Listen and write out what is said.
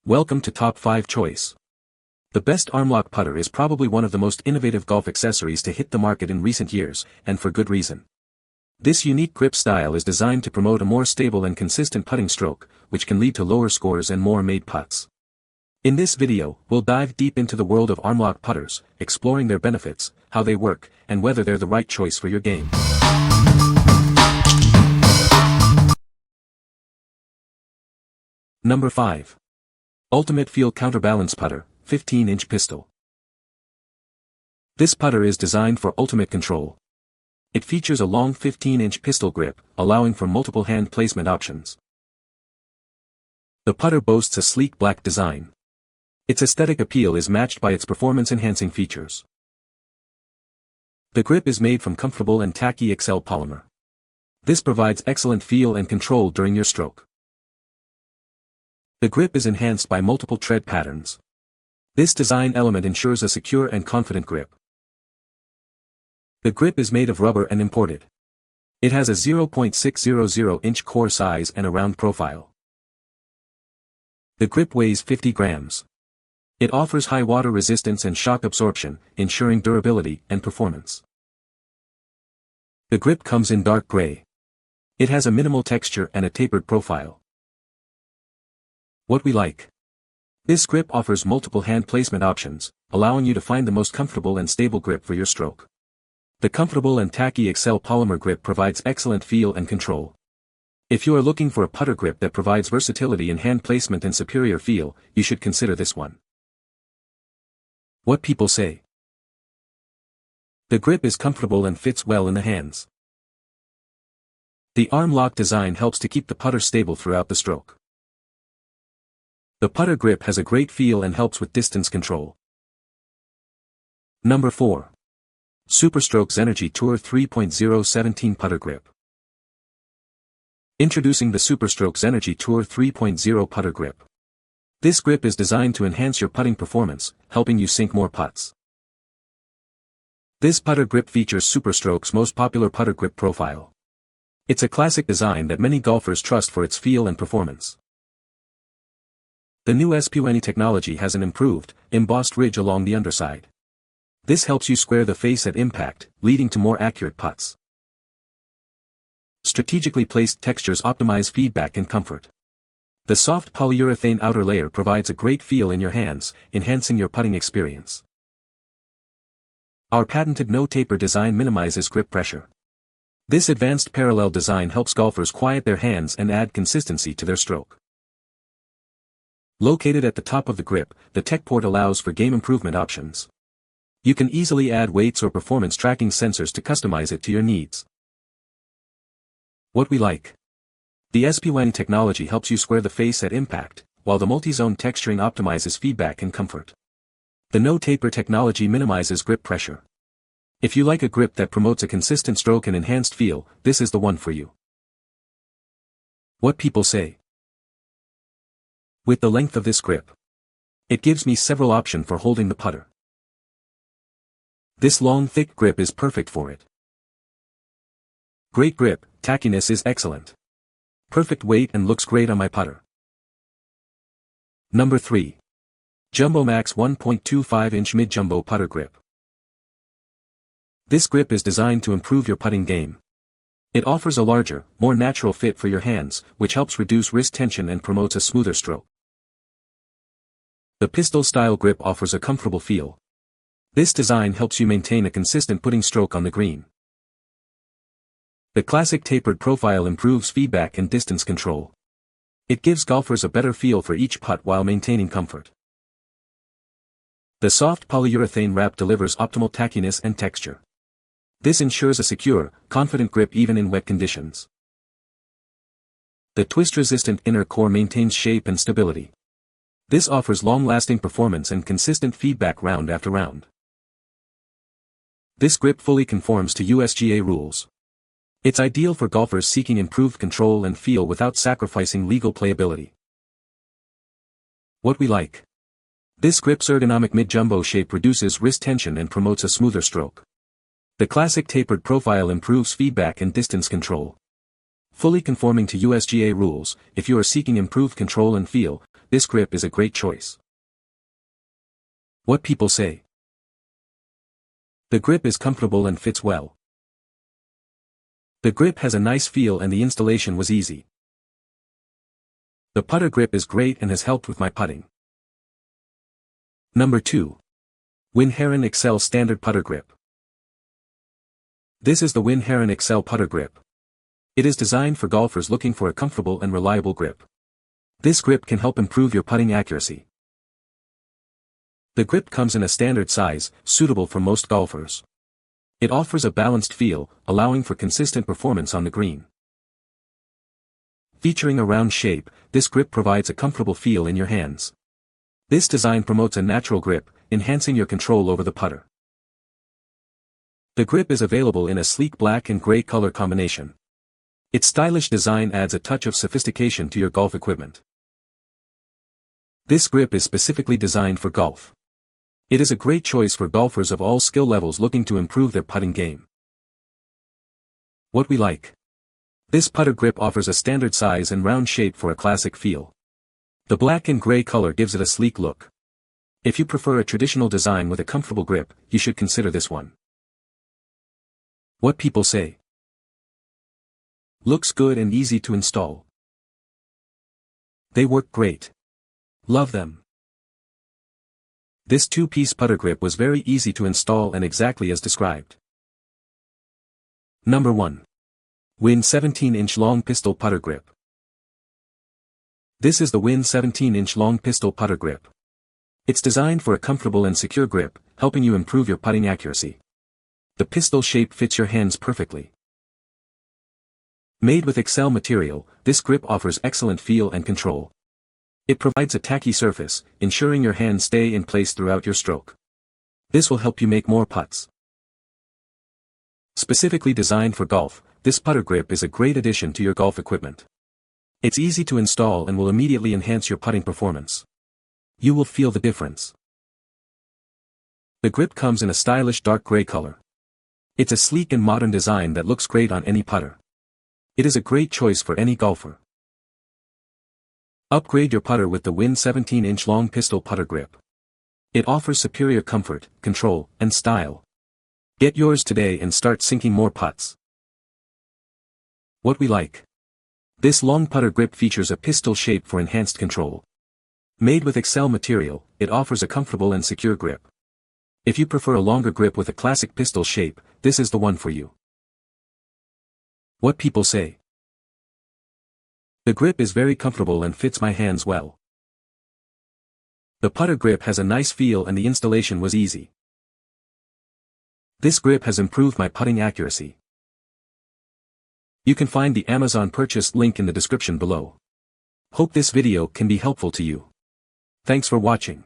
Welcome to Top 5 Choice. The best Armlock Putter is probably one of the most innovative golf accessories to hit the market in recent years, and for good reason. This unique grip style is designed to promote a more stable and consistent putting stroke, which can lead to lower scores and more made putts. In this video, we'll dive deep into the world of Armlock Putters, exploring their benefits, how they work, and whether they're the right choice for your game. Number 5. Ultimate Feel Counterbalance Putter, 15-inch Pistol. This putter is designed for ultimate control. It features a long 15-inch pistol grip, allowing for multiple hand placement options. The putter boasts a sleek black design. Its aesthetic appeal is matched by its performance-enhancing features. The grip is made from comfortable and tacky XL polymer. This provides excellent feel and control during your stroke. The grip is enhanced by multiple tread patterns. This design element ensures a secure and confident grip. The grip is made of rubber and imported. It has a 0.600-inch core size and a round profile. The grip weighs 50 grams. It offers high water resistance and shock absorption, ensuring durability and performance. The grip comes in dark gray. It has a minimal texture and a tapered profile. What we like. This grip offers multiple hand placement options, allowing you to find the most comfortable and stable grip for your stroke. The comfortable and tacky XL polymer grip provides excellent feel and control. If you are looking for a putter grip that provides versatility in hand placement and superior feel, you should consider this one. What people say. The grip is comfortable and fits well in the hands. The arm lock design helps to keep the putter stable throughout the stroke. The putter grip has a great feel and helps with distance control. Number 4. SuperStroke Zenergy Tour 3.0 17 Putter Grip. Introducing the SuperStroke Zenergy Tour 3.0 Putter Grip. This grip is designed to enhance your putting performance, helping you sink more putts. This putter grip features SuperStroke's most popular putter grip profile. It's a classic design that many golfers trust for its feel and performance. The new SuperStroke technology has an improved, embossed ridge along the underside. This helps you square the face at impact, leading to more accurate putts. Strategically placed textures optimize feedback and comfort. The soft polyurethane outer layer provides a great feel in your hands, enhancing your putting experience. Our patented no-taper design minimizes grip pressure. This advanced parallel design helps golfers quiet their hands and add consistency to their stroke. Located at the top of the grip, the tech port allows for game improvement options. You can easily add weights or performance tracking sensors to customize it to your needs. What we like. The SuperStroke technology helps you square the face at impact, while the multi-zone texturing optimizes feedback and comfort. The no-taper technology minimizes grip pressure. If you like a grip that promotes a consistent stroke and enhanced feel, this is the one for you. What people say. With the length of this grip, it gives me several options for holding the putter. This long thick grip is perfect for it. Great grip, tackiness is excellent. Perfect weight and looks great on my putter. Number 3. JumboMax 1.25-inch Mid-Jumbo Putter Grip. This grip is designed to improve your putting game. It offers a larger, more natural fit for your hands, which helps reduce wrist tension and promotes a smoother stroke. The pistol-style grip offers a comfortable feel. This design helps you maintain a consistent putting stroke on the green. The classic tapered profile improves feedback and distance control. It gives golfers a better feel for each putt while maintaining comfort. The soft polyurethane wrap delivers optimal tackiness and texture. This ensures a secure, confident grip even in wet conditions. The twist-resistant inner core maintains shape and stability. This offers long-lasting performance and consistent feedback round after round. This grip fully conforms to USGA rules. It's ideal for golfers seeking improved control and feel without sacrificing legal playability. What we like. This grip's ergonomic mid-jumbo shape reduces wrist tension and promotes a smoother stroke. The classic tapered profile improves feedback and distance control. Fully conforming to USGA rules, if you are seeking improved control and feel, this grip is a great choice. What people say. The grip is comfortable and fits well. The grip has a nice feel and the installation was easy. The putter grip is great and has helped with my putting. Number 2. Winn Herren Excel Standard Putter Grip. This is the Winn Herren Excel Putter Grip. It is designed for golfers looking for a comfortable and reliable grip. This grip can help improve your putting accuracy. The grip comes in a standard size, suitable for most golfers. It offers a balanced feel, allowing for consistent performance on the green. Featuring a round shape, this grip provides a comfortable feel in your hands. This design promotes a natural grip, enhancing your control over the putter. The grip is available in a sleek black and gray color combination. Its stylish design adds a touch of sophistication to your golf equipment. This grip is specifically designed for golf. It is a great choice for golfers of all skill levels looking to improve their putting game. What we like. This putter grip offers a standard size and round shape for a classic feel. The black and gray color gives it a sleek look. If you prefer a traditional design with a comfortable grip, you should consider this one. What people say. Looks good and easy to install. They work great. Love them. This two-piece putter grip was very easy to install and exactly as described. Number 1. Winn 17-inch Long Pistol Putter Grip. This is the Winn 17-inch Long Pistol Putter Grip. It's designed for a comfortable and secure grip, helping you improve your putting accuracy. The pistol shape fits your hands perfectly. Made with Excel material, this grip offers excellent feel and control. It provides a tacky surface, ensuring your hands stay in place throughout your stroke. This will help you make more putts. Specifically designed for golf, this putter grip is a great addition to your golf equipment. It's easy to install and will immediately enhance your putting performance. You will feel the difference. The grip comes in a stylish dark gray color. It's a sleek and modern design that looks great on any putter. It is a great choice for any golfer. Upgrade your putter with the Winn 17-inch Long Pistol Putter Grip. It offers superior comfort, control, and style. Get yours today and start sinking more putts. What we like. This long putter grip features a pistol shape for enhanced control. Made with Excel material, it offers a comfortable and secure grip. If you prefer a longer grip with a classic pistol shape, this is the one for you. What people say. The grip is very comfortable and fits my hands well. The putter grip has a nice feel and the installation was easy. This grip has improved my putting accuracy. You can find the Amazon purchase link in the description below. Hope this video can be helpful to you. Thanks for watching.